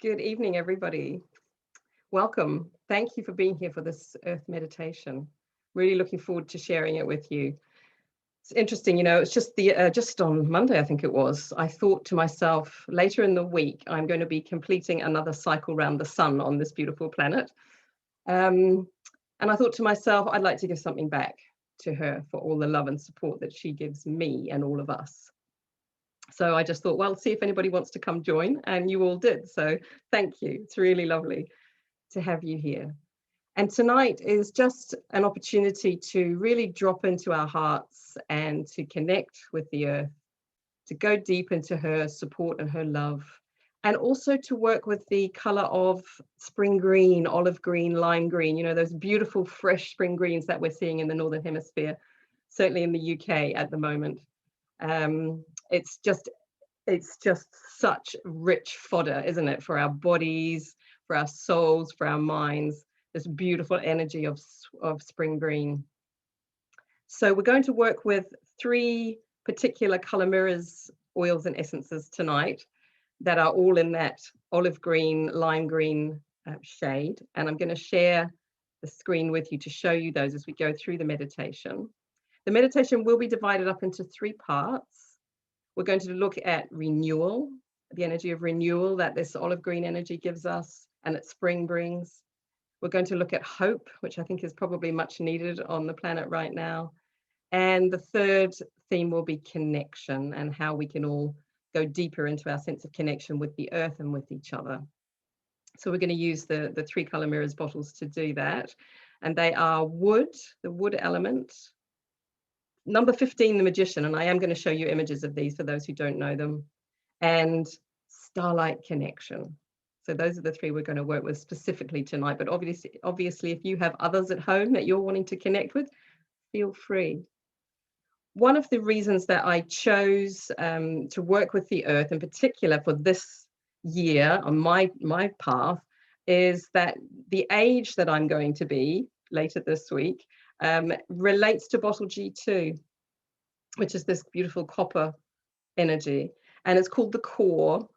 Good evening, everybody. Welcome. Thank you for being here for this Earth meditation. Really looking forward to sharing it with you. It's interesting, it's just on Monday, I think it was. I thought to myself, later in the week, I'm going to be completing another cycle around the sun on this beautiful planet. And I thought to myself, I'd like to give something back to her for all the love and support that she gives me and all of us. So I just thought, well, see if anybody wants to come join, and you all did. So thank you. It's really lovely to have you here. And tonight is just an opportunity to really drop into our hearts and to connect with the earth, to go deep into her support and her love, and also to work with the color of spring green, olive green, lime green, those beautiful fresh spring greens that we're seeing in the Northern Hemisphere, certainly in the UK at the moment. It's just such rich fodder, isn't it, for our bodies, for our souls, for our minds, this beautiful energy of spring green. So we're going to work with 3 particular color mirrors, oils and essences tonight that are all in that olive green, lime green shade. And I'm going to share the screen with you to show you those as we go through the meditation. The meditation will be divided up into 3 parts. We're going to look at renewal, the energy of renewal that this olive green energy gives us and that spring brings. We're going to look at hope, which I think is probably much needed on the planet right now. And the 3rd theme will be connection and how we can all go deeper into our sense of connection with the earth and with each other. So we're going to use the 3 color mirrors bottles to do that. And they are wood, the wood element, number 15, the magician, and I am going to show you images of these for those who don't know them, and starlight connection. So those are the 3 we're going to work with specifically tonight. But obviously, if you have others at home that you're wanting to connect with, feel free. One of the reasons that I chose to work with the earth, in particular for this year on my path, is that the age that I'm going to be later this week relates to bottle G2, which is this beautiful copper energy, and it's called the core,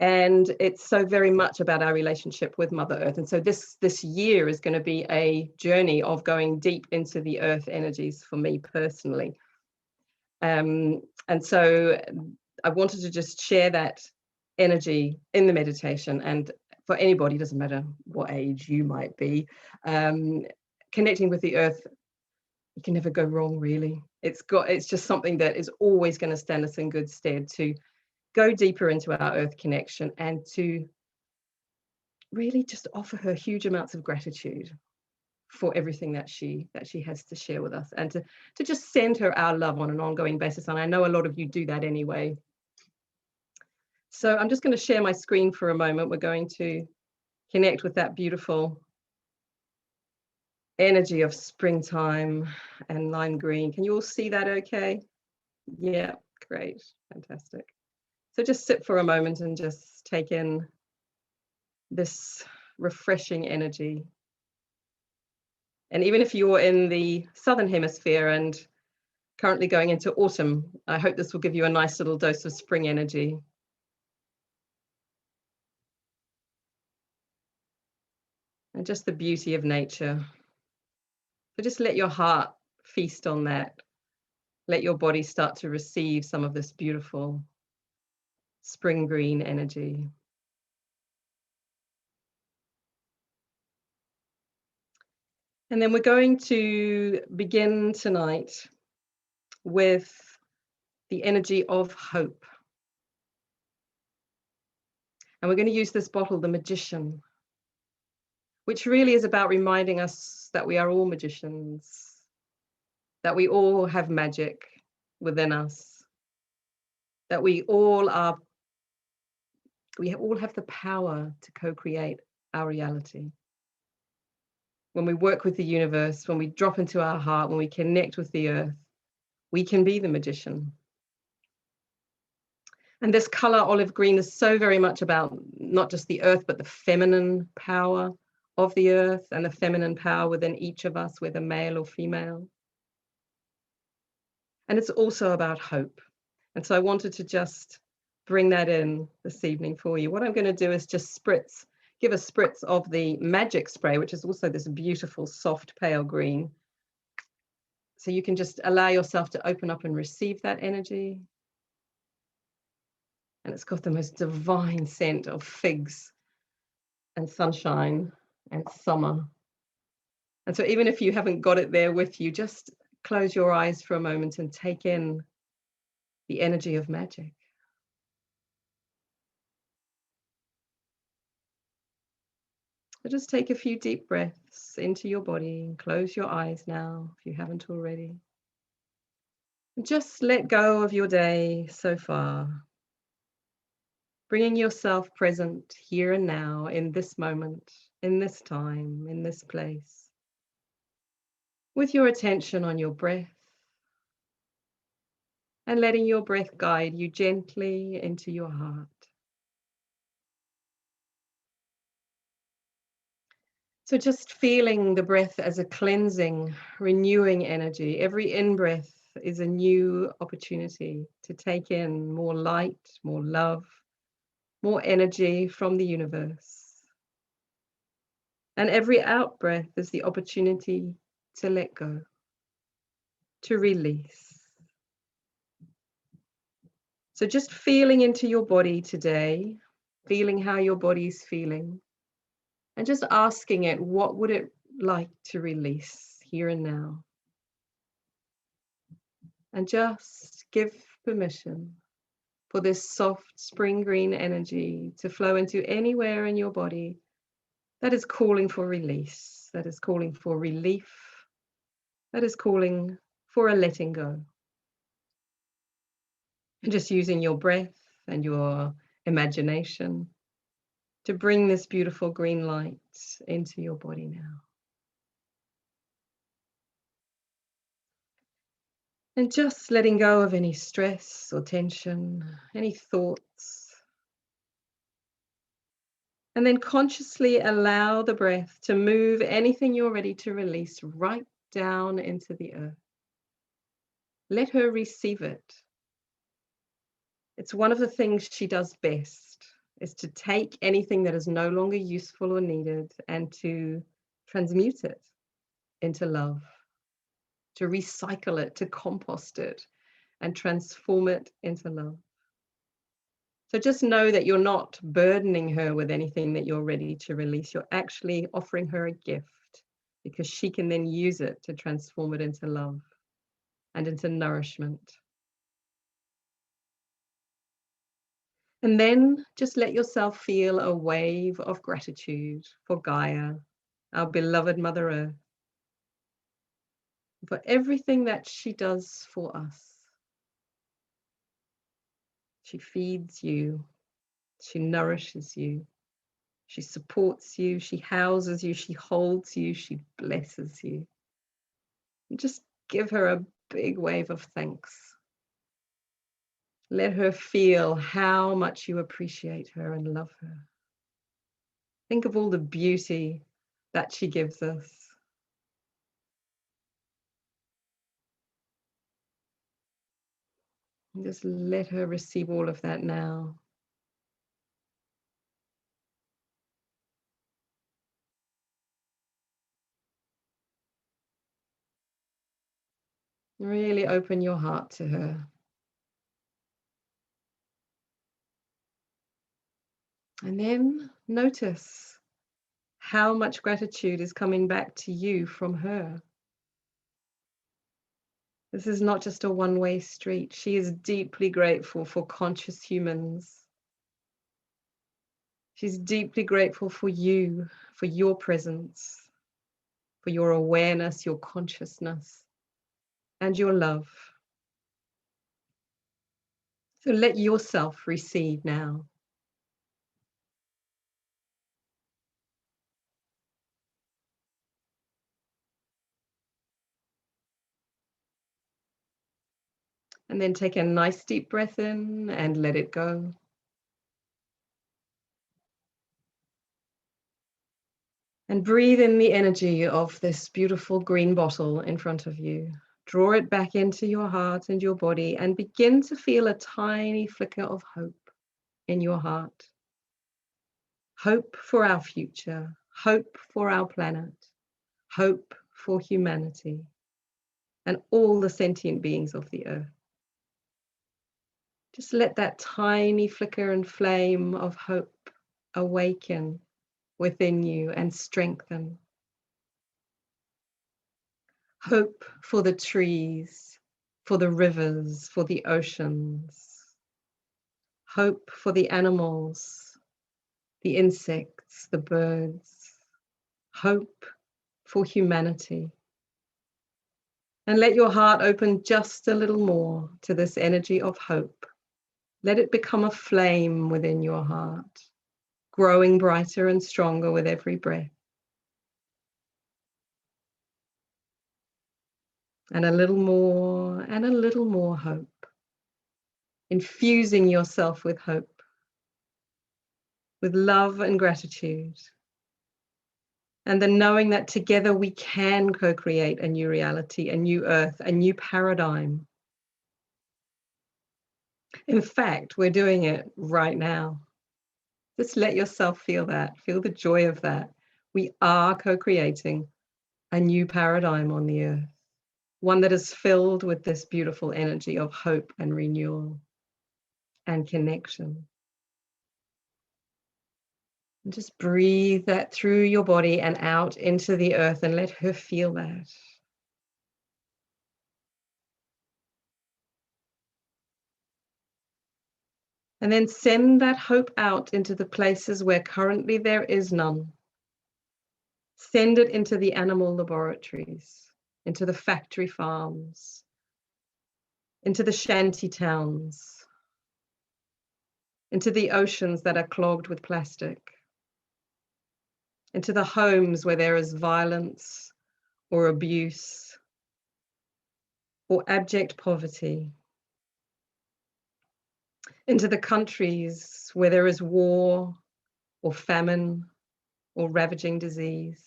and it's so very much about our relationship with Mother Earth. And so this year is going to be a journey of going deep into the earth energies for me personally, and so I wanted to just share that energy in the meditation. And for anybody, doesn't matter what age you might be, connecting with the earth, you can never go wrong, really. It's just something that is always going to stand us in good stead to go deeper into our earth connection and to really just offer her huge amounts of gratitude for everything that she has to share with us, and to just send her our love on an ongoing basis. And I know a lot of you do that anyway. So I'm just going to share my screen for a moment. We're going to connect with that beautiful energy of springtime and lime green. Can you all see that okay? Yeah, great, fantastic. So just sit for a moment and just take in this refreshing energy. And even if you're in the southern hemisphere and currently going into autumn, I hope this will give you a nice little dose of spring energy. And just the beauty of nature. So just let your heart feast on that. Let your body start to receive some of this beautiful spring green energy. And then we're going to begin tonight with the energy of hope. And we're going to use this bottle, the magician, which really is about reminding us that we are all magicians, that we all have magic within us, that we all have the power to co-create our reality. When we work with the universe, when we drop into our heart, when we connect with the earth, we can be the magician. And this color olive green is so very much about not just the earth, but the feminine power of the earth and the feminine power within each of us, whether male or female. And it's also about hope. And so I wanted to just bring that in this evening for you. What I'm going to do is just give a spritz of the magic spray, which is also this beautiful, soft, pale green. So you can just allow yourself to open up and receive that energy. And it's got the most divine scent of figs and sunshine and summer. And so even if you haven't got it there with you, just close your eyes for a moment and take in the energy of magic. So just take a few deep breaths into your body and close your eyes now if you haven't already. And just let go of your day so far, bringing yourself present here and now in this moment, in this time, in this place, with your attention on your breath and letting your breath guide you gently into your heart. So just feeling the breath as a cleansing, renewing energy. Every in-breath is a new opportunity to take in more light, more love, more energy from the universe. And every out-breath is the opportunity to let go, to release. So just feeling into your body today, feeling how your body's feeling, and just asking it, what would it like to release here and now? And just give permission for this soft spring green energy to flow into anywhere in your body that is calling for release, that is calling for relief, that is calling for a letting go. And just using your breath and your imagination to bring this beautiful green light into your body now. And just letting go of any stress or tension, any thoughts. And then consciously allow the breath to move anything you're ready to release right down into the earth. Let her receive it. It's one of the things she does best, is to take anything that is no longer useful or needed and to transmute it into love, to recycle it, to compost it, and transform it into love. So just know that you're not burdening her with anything that you're ready to release. You're actually offering her a gift because she can then use it to transform it into love and into nourishment. And then just let yourself feel a wave of gratitude for Gaia, our beloved Mother Earth, for everything that she does for us. She feeds you, she nourishes you, she supports you, she houses you, she holds you, she blesses you. And just give her a big wave of thanks. Let her feel how much you appreciate her and love her. Think of all the beauty that she gives us. And just let her receive all of that now. Really open your heart to her. And then notice how much gratitude is coming back to you from her. This is not just a one-way street. She is deeply grateful for conscious humans. She's deeply grateful for you, for your presence, for your awareness, your consciousness, and your love. So let yourself receive now. And then take a nice deep breath in and let it go. And breathe in the energy of this beautiful green bottle in front of you. Draw it back into your heart and your body and begin to feel a tiny flicker of hope. in your heart. Hope for our future, hope for our planet, hope for humanity and all the sentient beings of the earth. Just let that tiny flicker and flame of hope awaken within you and strengthen. Hope for the trees, for the rivers, for the oceans. Hope for the animals, the insects, the birds. Hope for humanity. And let your heart open just a little more to this energy of hope. Let it become a flame within your heart, growing brighter and stronger with every breath. And a little more and a little more hope. Infusing yourself with hope, with love and gratitude. And then knowing that together we can co-create a new reality, a new earth, a new paradigm. In fact, we're doing it right now. Just let yourself feel that, feel the joy of that. We are co-creating a new paradigm on the earth, one that is filled with this beautiful energy of hope and renewal and connection. And just breathe that through your body and out into the earth and let her feel that. And then send that hope out into the places where currently there is none. Send it into the animal laboratories, into the factory farms, into the shanty towns, into the oceans that are clogged with plastic, into the homes where there is violence or abuse or abject poverty, into the countries where there is war or famine or ravaging disease.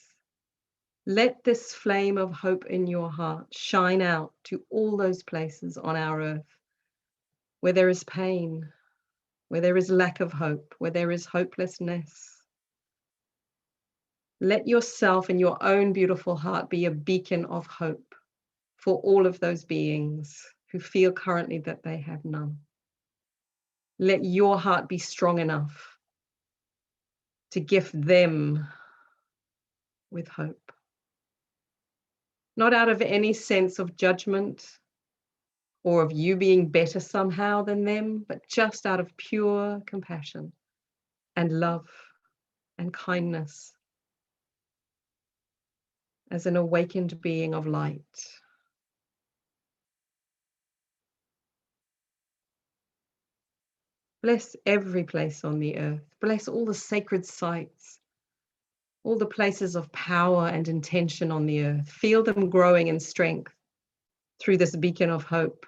Let this flame of hope in your heart shine out to all those places on our earth where there is pain, where there is lack of hope, where there is hopelessness. Let yourself and your own beautiful heart be a beacon of hope for all of those beings who feel currently that they have none. Let your heart be strong enough to gift them with hope. Not out of any sense of judgment or of you being better somehow than them, but just out of pure compassion and love and kindness as an awakened being of light. Bless every place on the earth. Bless all the sacred sites, all the places of power and intention on the earth. Feel them growing in strength through this beacon of hope.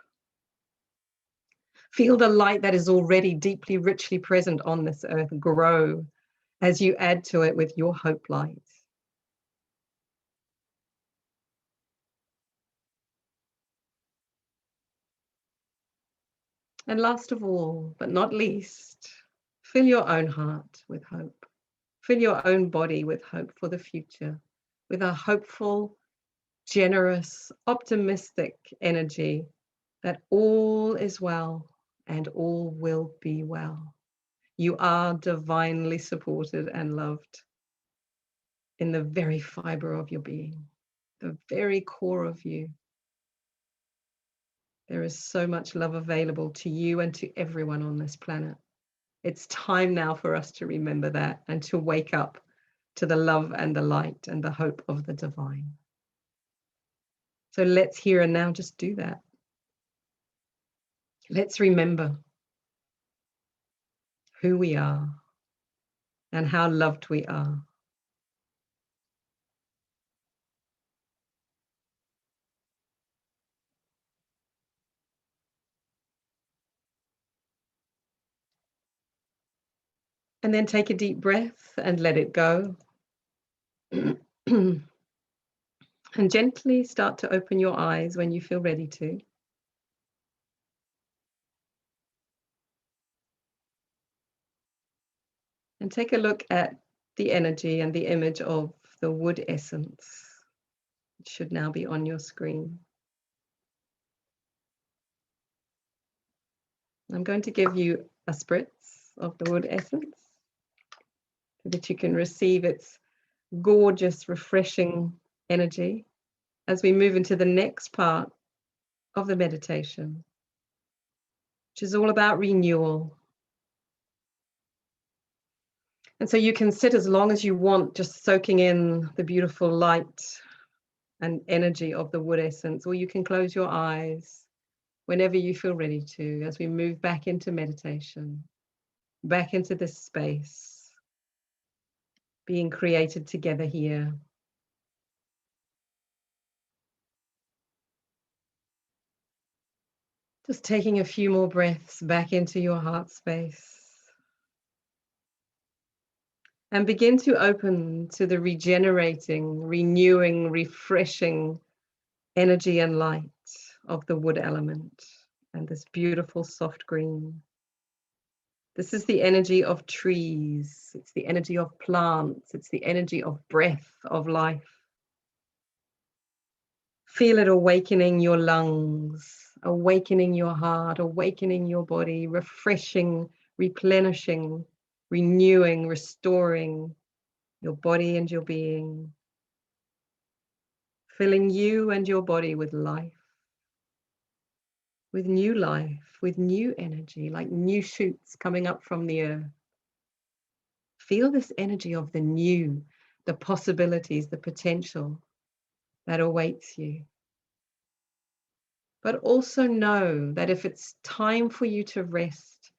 Feel the light that is already deeply, richly present on this earth grow as you add to it with your hope light. And last of all, but not least, fill your own heart with hope. Fill your own body with hope for the future, with a hopeful, generous, optimistic energy that all is well and all will be well. You are divinely supported and loved in the very fiber of your being, the very core of you. There is so much love available to you and to everyone on this planet. It's time now for us to remember that and to wake up to the love and the light and the hope of the divine. So let's here and now just do that. Let's remember who we are and how loved we are. And then take a deep breath and let it go. And gently start to open your eyes when you feel ready to. And take a look at the energy and the image of the wood essence. It should now be on your screen. I'm going to give you a spritz of the wood essence so that you can receive its gorgeous, refreshing energy as we move into the next part of the meditation, which is all about renewal. And so you can sit as long as you want, just soaking in the beautiful light and energy of the wood essence, or you can close your eyes whenever you feel ready to, as we move back into meditation, back into this space, being created together here. Just taking a few more breaths back into your heart space. And begin to open to the regenerating, renewing, refreshing energy and light of the wood element and this beautiful soft green. This is the energy of trees. It's the energy of plants. It's the energy of breath, of life. Feel it awakening your lungs, awakening your heart, awakening your body, refreshing, replenishing, renewing, restoring your body and your being, filling you and your body with life, with new energy, like new shoots coming up from the earth. Feel this energy of the new, the possibilities, the potential that awaits you. But also know that if it's time for you to rest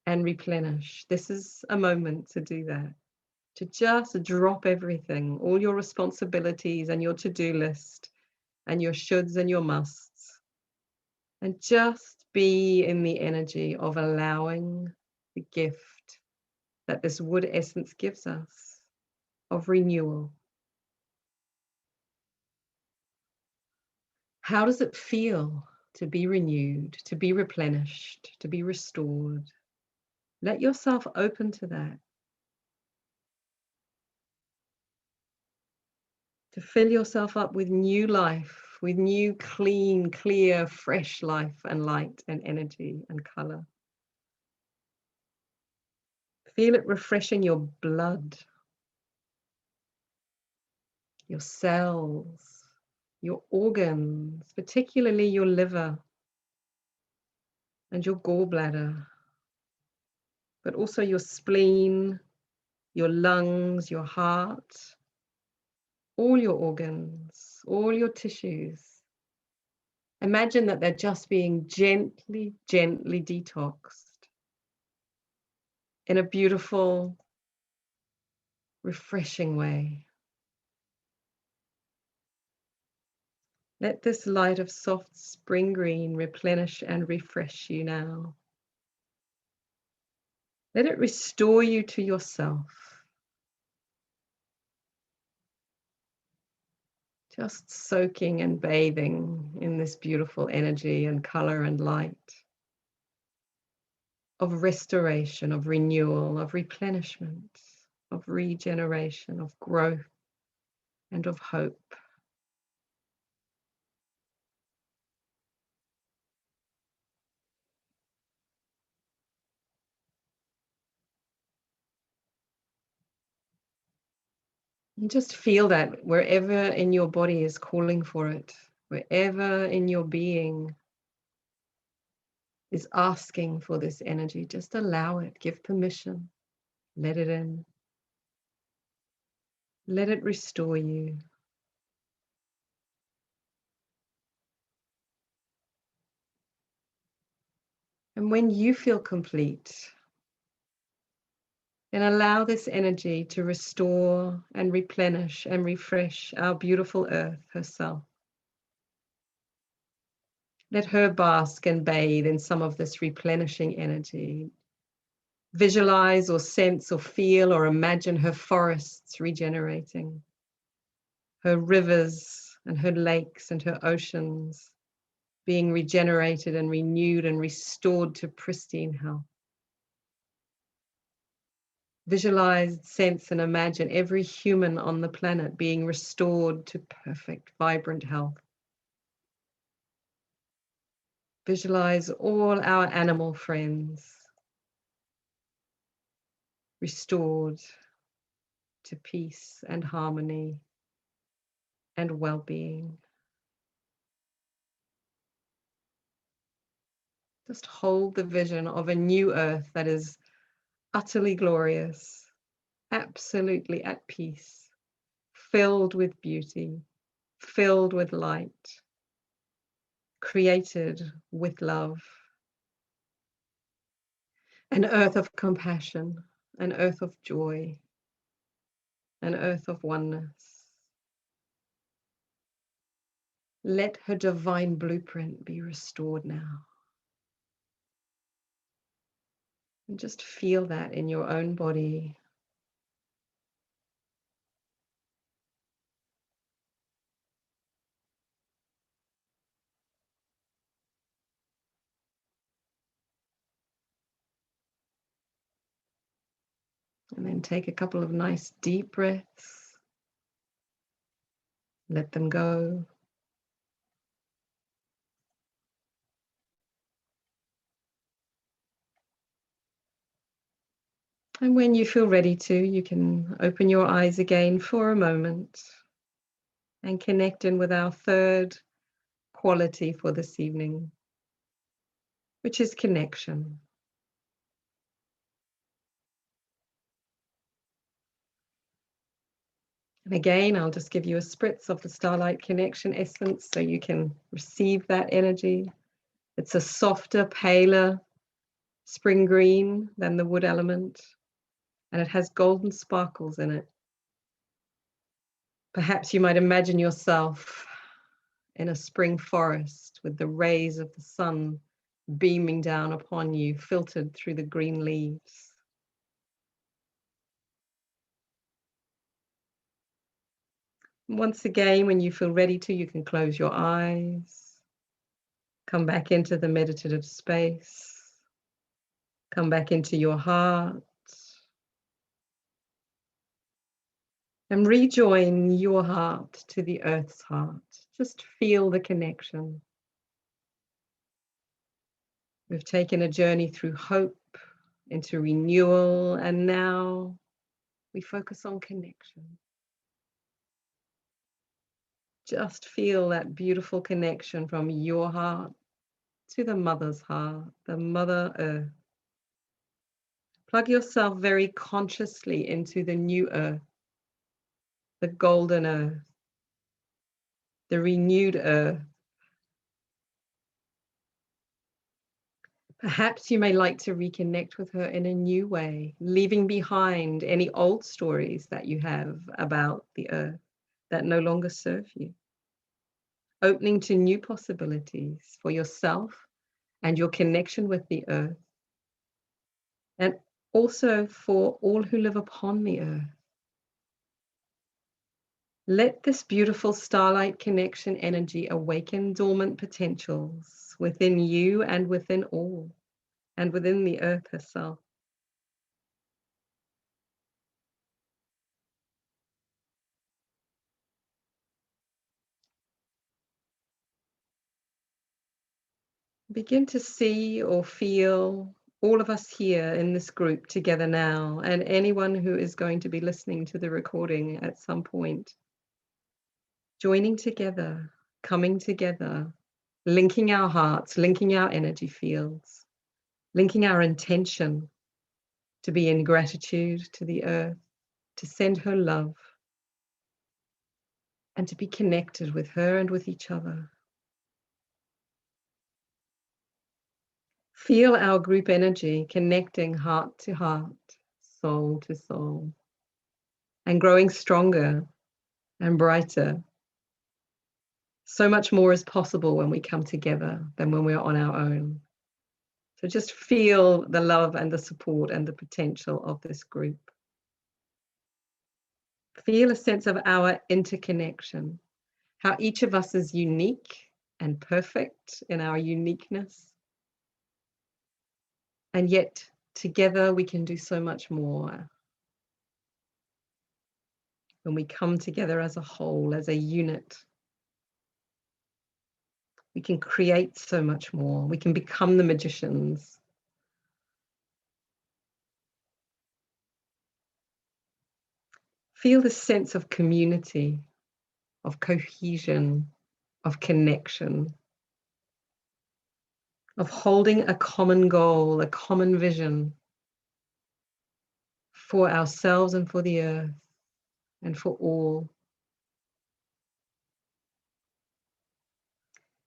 and replenish, this is a moment to do that. To just drop everything, all your responsibilities and your to-do list and your shoulds and your musts, and just be in the energy of allowing the gift that this wood essence gives us of renewal. How does it feel to be renewed, to be replenished, to be restored? Let yourself open to that. To fill yourself up with new life, with new, clean, clear, fresh life and light and energy and color. Feel it refreshing your blood, your cells, your organs, particularly your liver and your gallbladder, but also your spleen, your lungs, your heart, all your organs, all your tissues. Imagine that they're just being gently, gently detoxed in a beautiful, refreshing way. Let this light of soft spring green replenish and refresh you now. Let it restore you to yourself. Just soaking and bathing in this beautiful energy and color and light of restoration, of renewal, of replenishment, of regeneration, of growth, and of hope. And just feel that wherever in your body is calling for it, wherever in your being is asking for this energy, just allow it, give permission, let it in. Let it restore you. And when you feel complete, then allow this energy to restore and replenish and refresh our beautiful earth herself. Let her bask and bathe in some of this replenishing energy. Visualize or sense or feel or imagine her forests regenerating, her rivers and her lakes and her oceans being regenerated and renewed and restored to pristine health. Visualize, sense, and imagine every human on the planet being restored to perfect, vibrant health. Visualize all our animal friends restored to peace and harmony and well-being. Just hold the vision of a new earth that is utterly glorious, absolutely at peace, filled with beauty, filled with light, created with love. An earth of compassion, an earth of joy, an earth of oneness. Let her divine blueprint be restored now. And just feel that in your own body. And then take a couple of nice deep breaths. Let them go. And when you feel ready to, you can open your eyes again for a moment and connect in with our third quality for this evening, which is connection. And again, I'll just give you a spritz of the Starlight Connection essence so you can receive that energy. It's a softer, paler spring green than the wood element, and it has golden sparkles in it. Perhaps you might imagine yourself in a spring forest with the rays of the sun beaming down upon you, filtered through the green leaves. Once again, when you feel ready to, you can close your eyes, come back into the meditative space, come back into your heart, and rejoin your heart to the earth's heart. Just feel the connection. We've taken a journey through hope, into renewal, and now we focus on connection. Just feel that beautiful connection from your heart to the mother's heart, the Mother Earth. Plug yourself very consciously into the new earth, the golden earth, the renewed earth. Perhaps you may like to reconnect with her in a new way, leaving behind any old stories that you have about the earth that no longer serve you. Opening to new possibilities for yourself and your connection with the earth, and also for all who live upon the earth. Let this beautiful starlight connection energy awaken dormant potentials within you and within all, and within the earth herself. Begin to see or feel all of us here in this group together now, and anyone who is going to be listening to the recording at some point, joining together, coming together, linking our hearts, linking our energy fields, linking our intention to be in gratitude to the earth, to send her love, and to be connected with her and with each other. Feel our group energy connecting heart to heart, soul to soul, and growing stronger and brighter. So much more is possible when we come together than when we're on our own. So just feel the love and the support and the potential of this group. Feel a sense of our interconnection, how each of us is unique and perfect in our uniqueness. And yet together we can do so much more. when we come together as a whole, as a unit, we can create so much more. We can become the magicians. Feel the sense of community, of cohesion, of connection, of holding a common goal, a common vision for ourselves and for the earth and for all.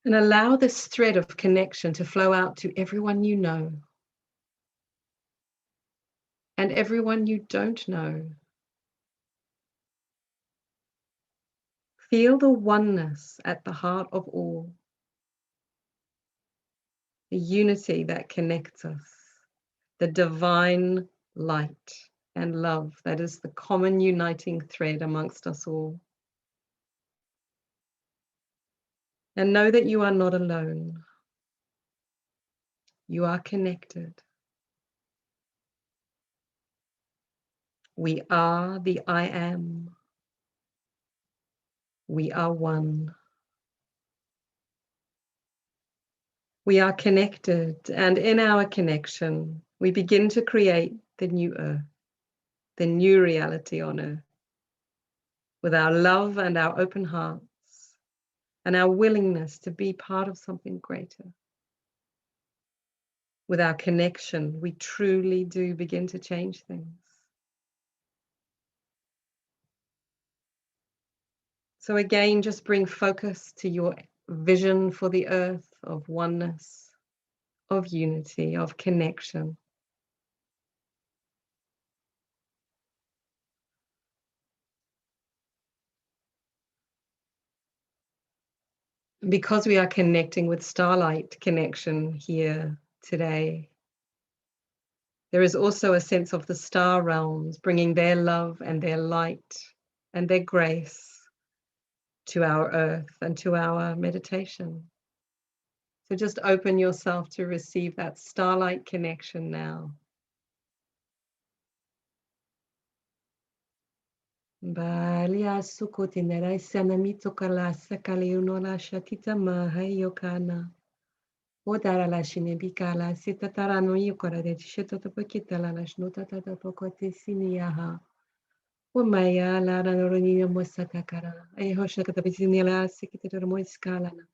And allow this thread of connection to flow out to everyone you know and everyone you don't know. Feel the oneness at the heart of all, the unity that connects us, the divine light and love that is the common uniting thread amongst us all. And know that you are not alone. You are connected. We are the I am. We are one. We are connected, and in our connection, we begin to create the new earth, the new reality on earth, with our love and our open hearts and our willingness to be part of something greater. With our connection, we truly do begin to change things. So again, just bring focus to your vision for the earth of oneness, of unity, of connection. Because we are connecting with starlight connection here today, there is also a sense of the star realms bringing their love and their light and their grace to our earth and to our meditation. So just open yourself to receive that starlight connection now. Balia sukotinera sanamito kala sakaliunola shatita mahayokana. Odara la shinebikala sitatarano yukara de shetotopakitala la shnotata pokote siniaha. Umaya la ranoronia mosatakara. Ehoshakatapisinila sikitera moiskalana.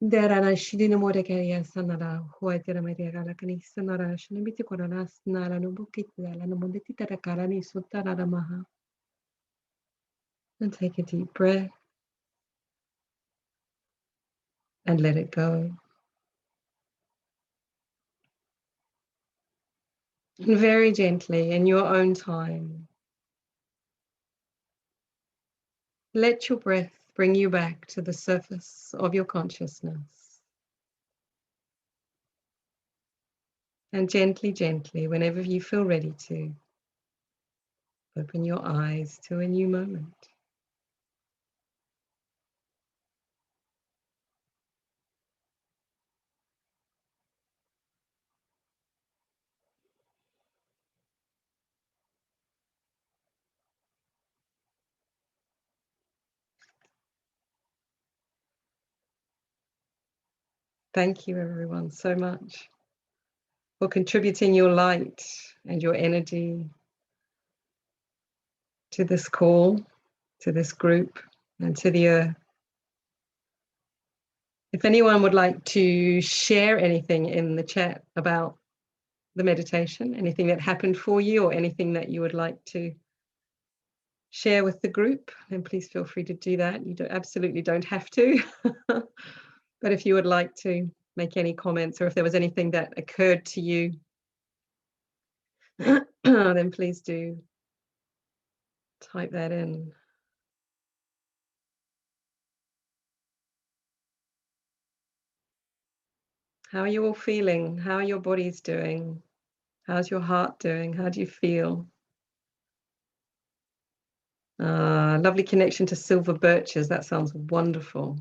Derana shidina moregaria sanara, huatera mediagala canisanara, shinibiti coranas nala no bukitala, no mondetita carani sutara maha. And take a deep breath and let it go. And very gently, in your own time, let your breath bring you back to the surface of your consciousness. And gently, gently, whenever you feel ready to, open your eyes to a new moment. Thank you, everyone, so much for contributing your light and your energy to this call, to this group, and to the earth. If anyone would like to share anything in the chat about the meditation, anything that happened for you or anything that you would like to share with the group, then please feel free to do that. You absolutely don't have to. But if you would like to make any comments, or if there was anything that occurred to you, then please do type that in. How are you all feeling? How are your bodies doing? How's your heart doing? How do you feel? Lovely connection to silver birches. That sounds wonderful.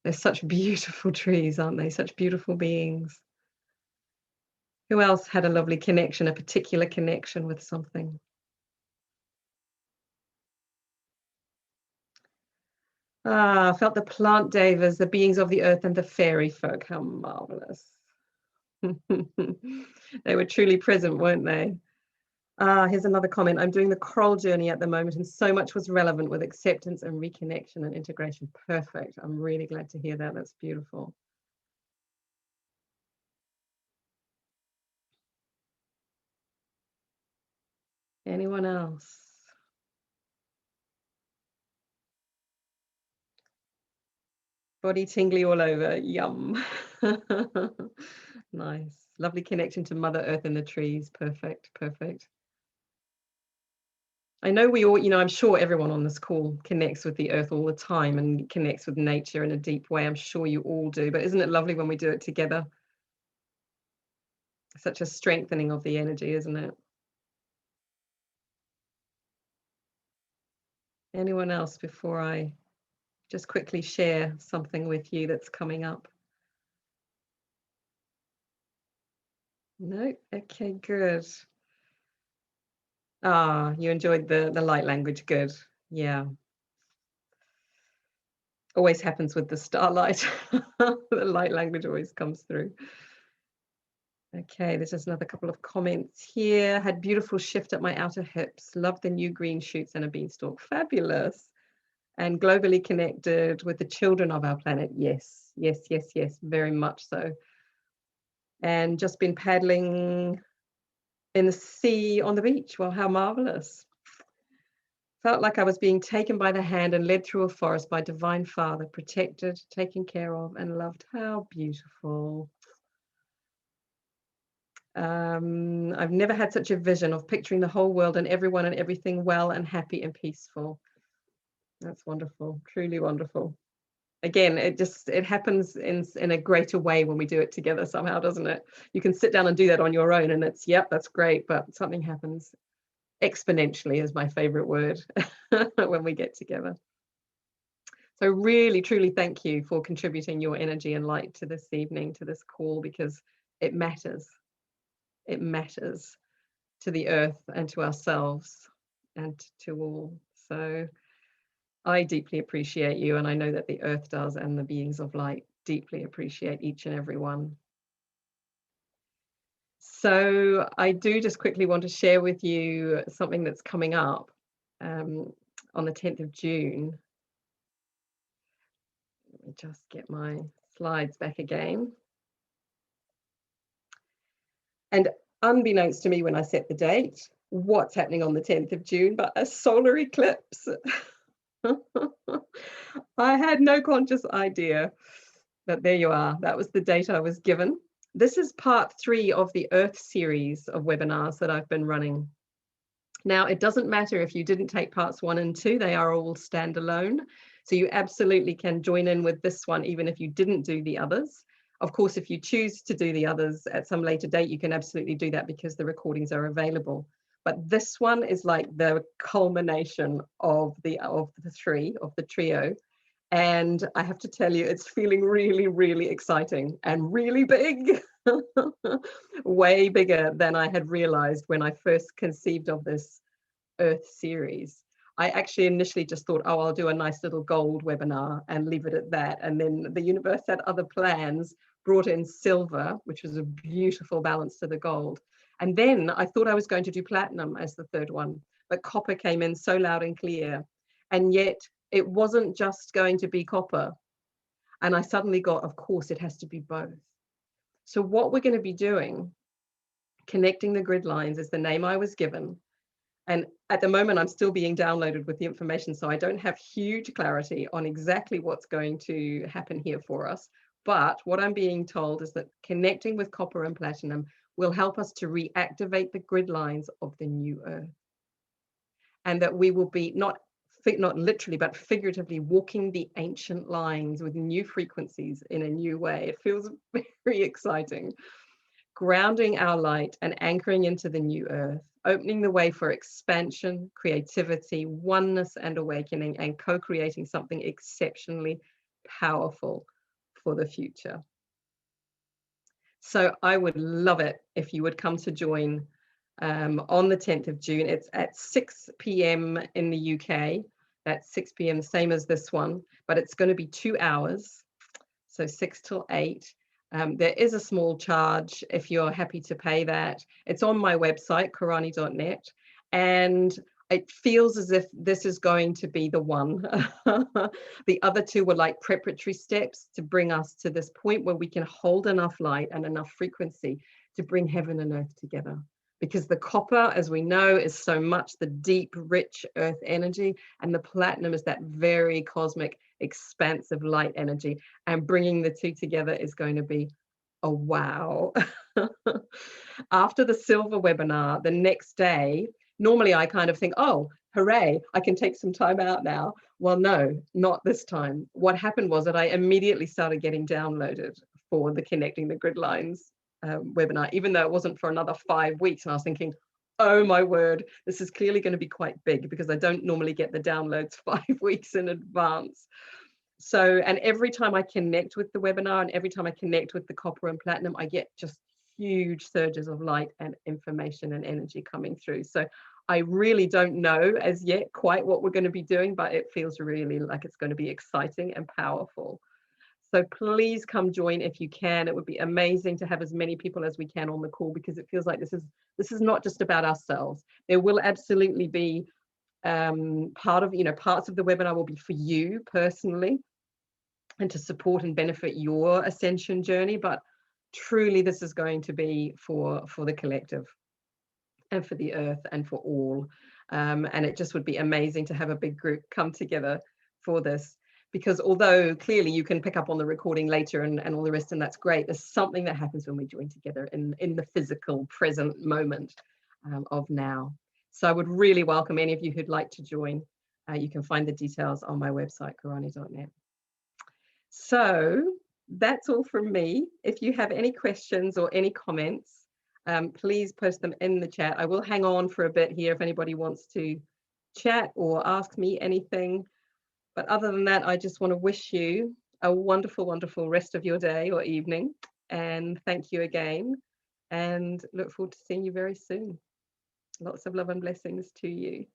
They're such beautiful trees, aren't they? Such beautiful beings. Who else had a lovely connection, a particular connection with something? Felt the plant devas, the beings of the earth, and the fairy folk. How marvelous. They were truly present, weren't they? Here's another comment. I'm doing the coral journey at the moment, and so much was relevant with acceptance and reconnection and integration. Perfect. I'm really glad to hear that. That's beautiful. Anyone else? Body tingly all over. Yum. Nice. Lovely connection to Mother Earth and the trees. Perfect. Perfect. I know we all, I'm sure everyone on this call connects with the earth all the time and connects with nature in a deep way. I'm sure you all do, but isn't it lovely when we do it together? Such a strengthening of the energy, isn't it? Anyone else before I just quickly share something with you that's coming up? No? Okay, good. You enjoyed the light language. Good. Yeah. Always happens with the starlight. The light language always comes through. Okay, there's just another couple of comments here. Had beautiful shift at my outer hips. Love the new green shoots and a beanstalk. Fabulous. And globally connected with the children of our planet. Yes, yes, yes, yes, very much so. And just been paddling in the sea on the beach. Well, how marvelous. Felt like I was being taken by the hand and led through a forest by Divine Father, protected, taken care of, and loved. How beautiful. I've never had such a vision of picturing the whole world and everyone and everything well and happy and peaceful. That's wonderful, truly wonderful. Again, it happens in a greater way when we do it together somehow, doesn't it? You can sit down and do that on your own and it's, yep, that's great, but something happens exponentially is my favorite word when we get together. So really, truly thank you for contributing your energy and light to this evening, to this call, because it matters. It matters to the earth and to ourselves and to all. So I deeply appreciate you, and I know that the earth does, and the beings of light deeply appreciate each and every one. So I do just quickly want to share with you something that's coming up on the 10th of June. Let me just get my slides back again. And unbeknownst to me when I set the date, what's happening on the 10th of June, but a solar eclipse. I had no conscious idea, but there you are. That was the date I was given. This is part 3 of the Earth series of webinars that I've been running. Now, it doesn't matter if you didn't take parts 1 and 2, they are all standalone. So you absolutely can join in with this one, even if you didn't do the others. Of course, if you choose to do the others at some later date, you can absolutely do that because the recordings are available. But this one is like the culmination of the trio. And I have to tell you, it's feeling really, really exciting and really big. Way bigger than I had realized when I first conceived of this Earth series. I actually initially just thought, oh, I'll do a nice little gold webinar and leave it at that. And then the universe had other plans, brought in silver, which was a beautiful balance to the gold. And then I thought I was going to do platinum as the third one, but copper came in so loud and clear. And yet it wasn't just going to be copper. And I suddenly got, of course, it has to be both. So what we're going to be doing, connecting the grid lines, is the name I was given. And at the moment, I'm still being downloaded with the information, so I don't have huge clarity on exactly what's going to happen here for us. But what I'm being told is that connecting with copper and platinum will help us to reactivate the grid lines of the new Earth. And that we will be not literally, but figuratively walking the ancient lines with new frequencies in a new way. It feels very exciting. Grounding our light and anchoring into the new Earth, opening the way for expansion, creativity, oneness, and awakening, and co-creating something exceptionally powerful for the future. So I would love it if you would come to join on the 10th of June. It's at 6 p.m. in the UK. That's 6 p.m., same as this one, but it's going to be 2 hours, so 6 till 8. There is a small charge if you're happy to pay that. It's on my website, karani.net, and it feels as if this is going to be the one. The other two were like preparatory steps to bring us to this point where we can hold enough light and enough frequency to bring heaven and earth together. Because the copper, as we know, is so much the deep, rich earth energy, and the platinum is that very cosmic, expansive light energy. And bringing the two together is going to be a wow. After the silver webinar, the next day, normally I kind of think, oh, hooray, I can take some time out now. Well, no, not this time. What happened was that I immediately started getting downloaded for the Connecting the Grid Lines webinar, even though it wasn't for another 5 weeks. And I was thinking, oh my word, this is clearly going to be quite big, because I don't normally get the downloads 5 weeks in advance. So, and every time I connect with the webinar and every time I connect with the copper and platinum, I get just huge surges of light and information and energy coming through. So I really don't know as yet quite what we're going to be doing, but it feels really like it's going to be exciting and powerful. So please come join if you can. It would be amazing to have as many people as we can on the call, because it feels like this is not just about ourselves. There will absolutely be parts of the webinar will be for you personally and to support and benefit your ascension journey, but truly this is going to be for the collective and for the earth and for all. And it just would be amazing to have a big group come together for this. Because although clearly you can pick up on the recording later and all the rest, and that's great, there's something that happens when we join together in the physical present moment of now. So I would really welcome any of you who'd like to join. You can find the details on my website, karani.net. So that's all from me. If you have any questions or any comments, please post them in the chat. I will hang on for a bit here if anybody wants to chat or ask me anything. But other than that, I just want to wish you a wonderful, wonderful rest of your day or evening. And thank you again. And look forward to seeing you very soon. Lots of love and blessings to you.